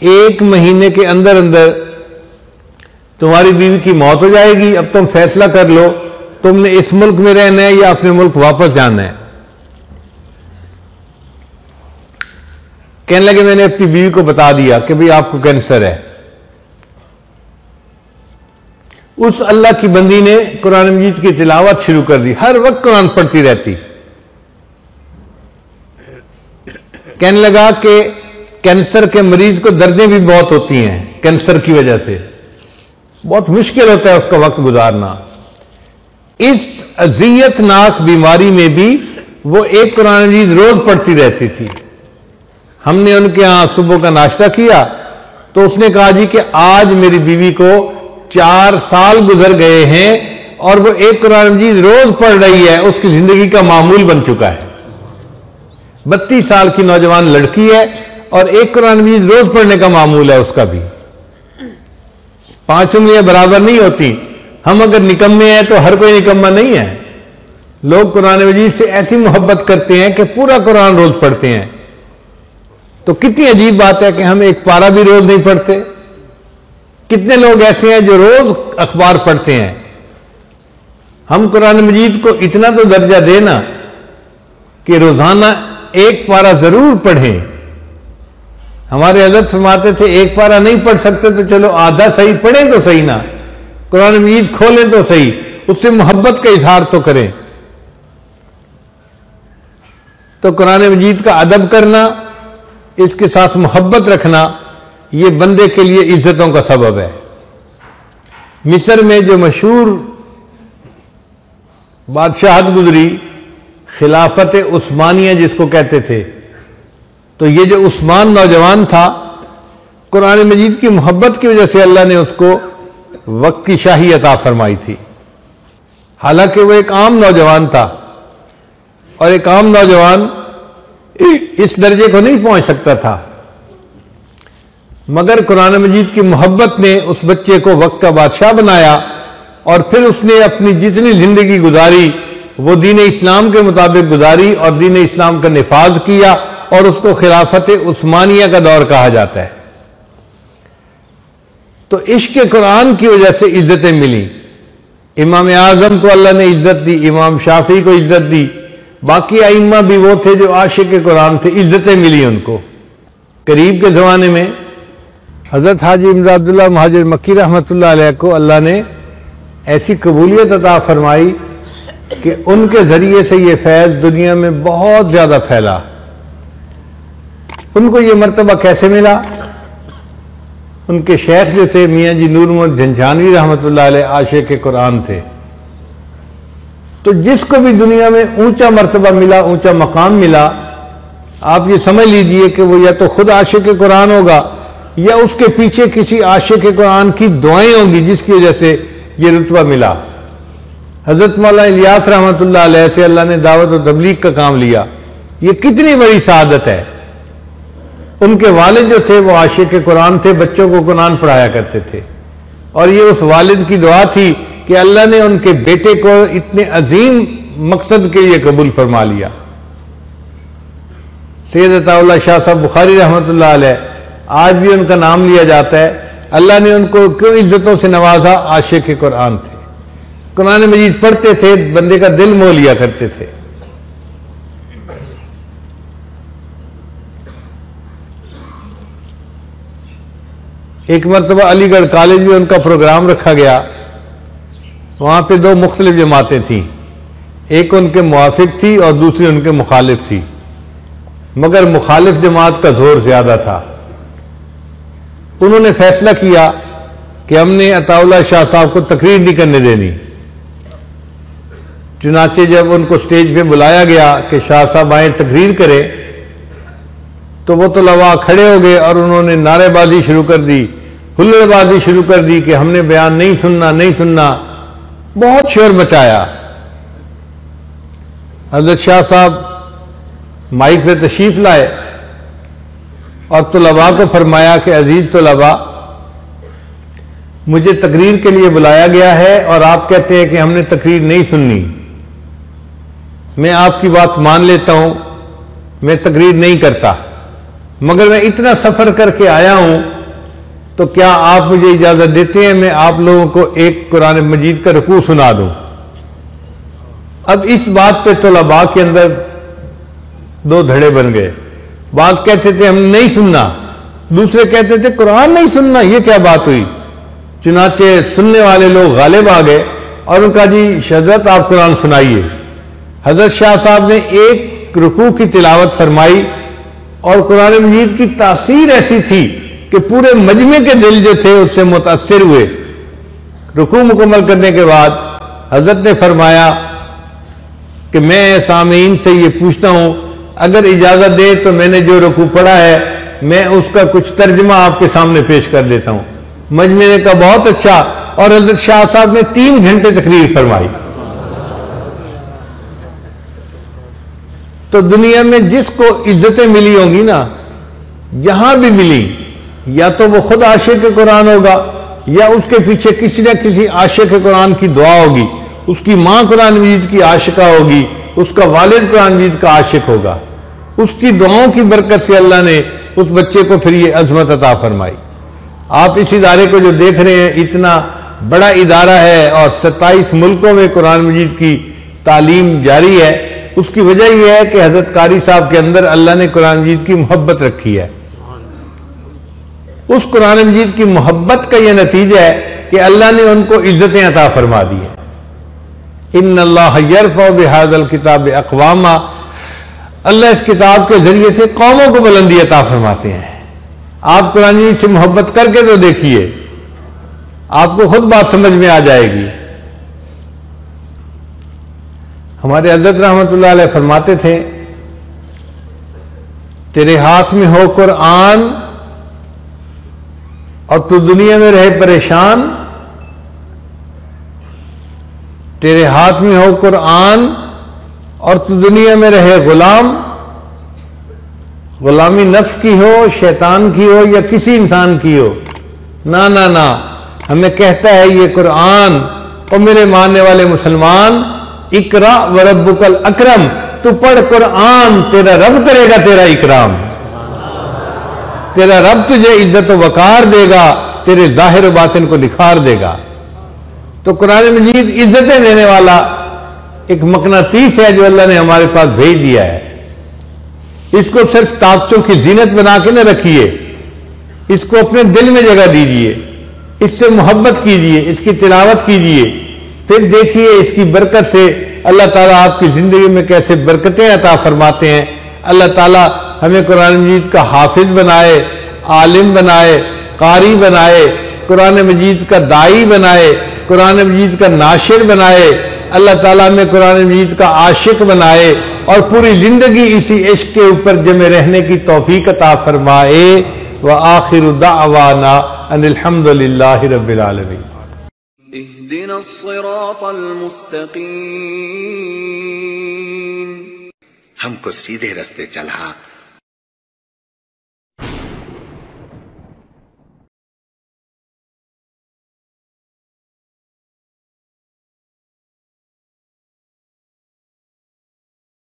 1 महीने के अंदर अंदर तुम्हारी बीवी की मौत हो जाएगी। अब तुम फैसला कर लो, तुमने इस मुल्क में रहना है या अपने मुल्क वापस जाना है। कहने लगे मैंने अपनी बीवी को बता दिया कि भाई आपको कैंसर है। उस अल्लाह की बंदी ने कुरान मजीद की तिलावत शुरू कर दी, हर वक्त कुरान पढ़ती रहती। कहने लगा कि कैंसर के मरीज को दर्दें भी बहुत होती हैं, कैंसर की वजह से बहुत मुश्किल होता है उसका वक्त गुजारना। इस अजियतनाक बीमारी में भी वो एक कुरान मजीद रोज पढ़ती रहती थी। हमने उनके यहां सुबह का नाश्ता किया तो उसने कहा जी कि आज मेरी बीवी को 4 साल गुजर गए हैं और वो एक कुरान मजीद रोज पढ़ रही है, उसकी जिंदगी का मामूल बन चुका है। 32 साल की नौजवान लड़की है और एक कुरान मजीद रोज पढ़ने का मामूल है उसका भी। 5 उंगलियां बराबर नहीं होती। हम अगर निकम्मे हैं तो हर कोई निकम्मा नहीं है। लोग कुरान मजीद से ऐसी मोहब्बत करते हैं कि पूरा कुरान रोज पढ़ते हैं। तो कितनी अजीब बात है कि हम एक पारा भी रोज नहीं पढ़ते। कितने लोग ऐसे हैं जो रोज अखबार पढ़ते हैं। हम कुरान मजीद को इतना तो दर्जा देना कि रोजाना एक पारा जरूर पढ़ें। हमारे हज़रत फरमाते थे एक पारा नहीं पढ़ सकते तो चलो आधा सही पढ़ें तो सही ना, कुरान मजीद खोलें तो सही, उससे मोहब्बत का इजहार तो करें। तो कुरान मजीद का अदब करना, इसके साथ मोहब्बत रखना, यह बंदे के लिए इज्जतों का सबब है। मिस्र में जो मशहूर बादशाहत गुजरी, खिलाफत उस्मानिया जिसको कहते थे, तो ये जो उस्मान नौजवान था, कुरान मजीद की मोहब्बत की वजह से अल्लाह ने उसको वक्त की शाही अता फरमाई थी। हालांकि वो एक आम नौजवान था और एक आम नौजवान इस दर्जे को नहीं पहुंच सकता था, मगर कुरान मजीद की मोहब्बत ने उस बच्चे को वक्त का बादशाह बनाया और फिर उसने अपनी जितनी जिंदगी गुजारी वो दीन इस्लाम के मुताबिक गुजारी और दीन इस्लाम का निफाज किया और उसको खिलाफत उस्मानिया का दौर कहा जाता है। तो इश्क कुरान की वजह से इज्जतें मिली। इमाम आजम को अल्लाह ने इज्जत दी, इमाम शाफी को इज्जत दी, बाकी आइम्मा भी वो थे जो आशिक कुरान थे, इज्जतें मिली उनको। करीब के ज़माने में हज़रत हाजी इमदादुल्लाह महाजिर मक्की रहमतुल्लाह अलैह को अल्लाह ने ऐसी कबूलियत अता फरमाई कि उनके ज़रिए से ये फैज़ दुनिया में बहुत ज़्यादा फैला। उनको ये मर्तबा कैसे मिला? उनके शेख जो थे मियाँ जी नूर मोहम्मद झंझानवी रहमतुल्लाह अलैह आशिक कुरान थे। तो जिसको भी दुनिया में ऊंचा मर्तबा मिला, ऊंचा मकाम मिला, आप ये समझ लीजिए कि वो या तो खुद आशिक कुरान होगा या उसके पीछे किसी आशिक कुरान की दुआएं होंगी जिसकी वजह से ये रुतबा मिला। हजरत मौलाना इलियास रहमतुल्लाह अलैह से अल्लाह ने दावत और तबलीग का काम लिया। ये कितनी बड़ी सआदत है। उनके वालिद जो थे वो आशिक कुरान थे, बच्चों को कुरान पढ़ाया करते थे और ये उस वालिद की दुआ थी कि अल्लाह ने उनके बेटे को इतने अजीम मकसद के लिए कबूल फरमा लिया। सैयद अताउल्लाह शाह साहब बुखारी रहमतुल्लाह अलैह, आज भी उनका नाम लिया जाता है। अल्लाह ने उनको क्यों इज्जतों से नवाजा? आशिक कुरान थे, कुरान मजीद पढ़ते थे, बंदे का दिल मोह लिया करते थे। एक मरतबा अलीगढ़ कॉलेज में उनका प्रोग्राम रखा गया। वहां पे 2 मुख्तलिफ जमातें थी, एक उनके मुआफिक थी और दूसरी उनके मुखालिफ थी, मगर मुखालिफ जमात का जोर ज्यादा था। उन्होंने फैसला किया कि हमने अताउल्लाह शाह साहब को तकरीर नहीं करने देनी। चुनाचे जब उनको स्टेज पे बुलाया गया कि शाह साहब आए तकरीर करें, तो वो तलबा खड़े हो गए और उन्होंने नारेबाजी शुरू कर दी, हुल्लड़बाजी शुरू कर दी कि हमने बयान नहीं सुनना, नहीं सुनना। बहुत शोर मचाया। हज़रत शाह साहब माइक पे तशरीफ लाए और तलबा को फरमाया कि अजीज तलबा, मुझे तकरीर के लिए बुलाया गया है और आप कहते हैं कि हमने तकरीर नहीं सुननी। मैं आपकी बात मान लेता हूं, मैं तकरीर नहीं करता, मगर मैं इतना सफर करके आया हूं, तो क्या आप मुझे इजाजत देते हैं मैं आप लोगों को एक कुरान मजीद का रुकू सुना दूं? अब इस बात पे तलबा के अंदर 2 धड़े बन गए। बात कहते थे हम नहीं सुनना, दूसरे कहते थे कुरान नहीं सुनना, ये क्या बात हुई? चुनाचे सुनने वाले लोग गालिब आ गए और उनका जी हज़रत आप कुरान सुनाइए। हजरत शाह साहब ने एक रुकू की तिलावत फरमाई और कुरान मजीद की तासीर ऐसी थी कि पूरे मजमे के दिल जो थे उससे मुतासिर हुए। रुकू मुकम्मल करने के बाद हजरत ने फरमाया कि मैं सामीन से ये पूछता हूं, अगर इजाजत दे तो मैंने जो रुकू पढ़ा है मैं उसका कुछ तर्जमा आपके सामने पेश कर देता हूं। मजमे ने कहा बहुत अच्छा, और हजरत शाह साहब ने 3 घंटे तकरीर फरमाई। तो दुनिया में जिसको इज्जतें मिली होंगी ना, जहां भी मिली, या तो वो खुद आशिक कुरान होगा या उसके पीछे किसी न किसी आशिक कुरान की दुआ होगी, उसकी मां कुरान मजीद की आशिका होगी, उसका वालिद कुरान मजीद का आशिक होगा। उसकी दुआओं की बरकत से अल्लाह ने उस बच्चे को फिर ये अजमत अता फरमाई। आप इस इदारे को जो देख रहे हैं, इतना बड़ा इदारा है और 27 मुल्कों में कुरान मजीद की तालीम जारी है। उसकी वजह यह है कि हजरत कारी साहब के अंदर अल्लाह ने कुरान मजीद की मोहब्बत रखी है। उस कुरान मजीद की मोहब्बत का यह नतीजा है कि अल्लाह ने उनको इज्जतें अता फरमा दी है। इन्नल्लाह यरफ़उ बिहाज़ल किताब अक़वामा, अल्लाह इस किताब के जरिए से कौमों को बुलंदी अता फरमाते हैं। आप कुरान मजीद से मोहब्बत करके तो देखिए, आपको खुद बात समझ में आ जाएगी। हमारे हज़रत रहमतुल्लाह अलैह फरमाते थे, तेरे हाथ में हो कुरान और तू दुनिया में रहे परेशान, तेरे हाथ में हो कुरान और तू दुनिया में रहे गुलाम, गुलामी नफ्स की हो, शैतान की हो या किसी इंसान की हो, ना ना ना, हमें कहता है ये कुरान, और मेरे मानने वाले मुसलमान, इकरा व रब्बुकल अकरम, तू पढ़ कुरान, तेरा रब करेगा तेरा इकराम, तेरा रब तुझे इज्जत व वकार देगा, तेरे जाहिर व बातिन को निखार देगा। तो कुरान मजीद इज्जतें देने वाला एक मकनातीस है जो अल्लाह ने हमारे पास भेज दिया है। इसको सिर्फ ताकतों की जीनत बना के न रखिए, इसको अपने दिल में जगह दीजिए, इससे मोहब्बत कीजिए, इसकी तिलावत कीजिए, फिर देखिए इसकी बरकत से अल्लाह ताला आपकी जिंदगी में कैसे बरकतें अता फरमाते हैं। अल्लाह ताला हमें कुरान मजीद का हाफिज बनाए, आलिम बनाए, कारी बनाए, कुरान मजीद का दाई बनाए, कुरान मजीद का नाशिर बनाए। अल्लाह ताला हमें कुरान मजीद का आशिक बनाए और पूरी जिंदगी इसी इश्क के ऊपर जमे रहने की तौफीक अता फरमाए। व आखिरु दावाना अनिल हम्दुलिल्लाहि रब्बिल आलमीन। इहदिनस सिरातल मुस्तकीम, हमको सीधे रास्ते चला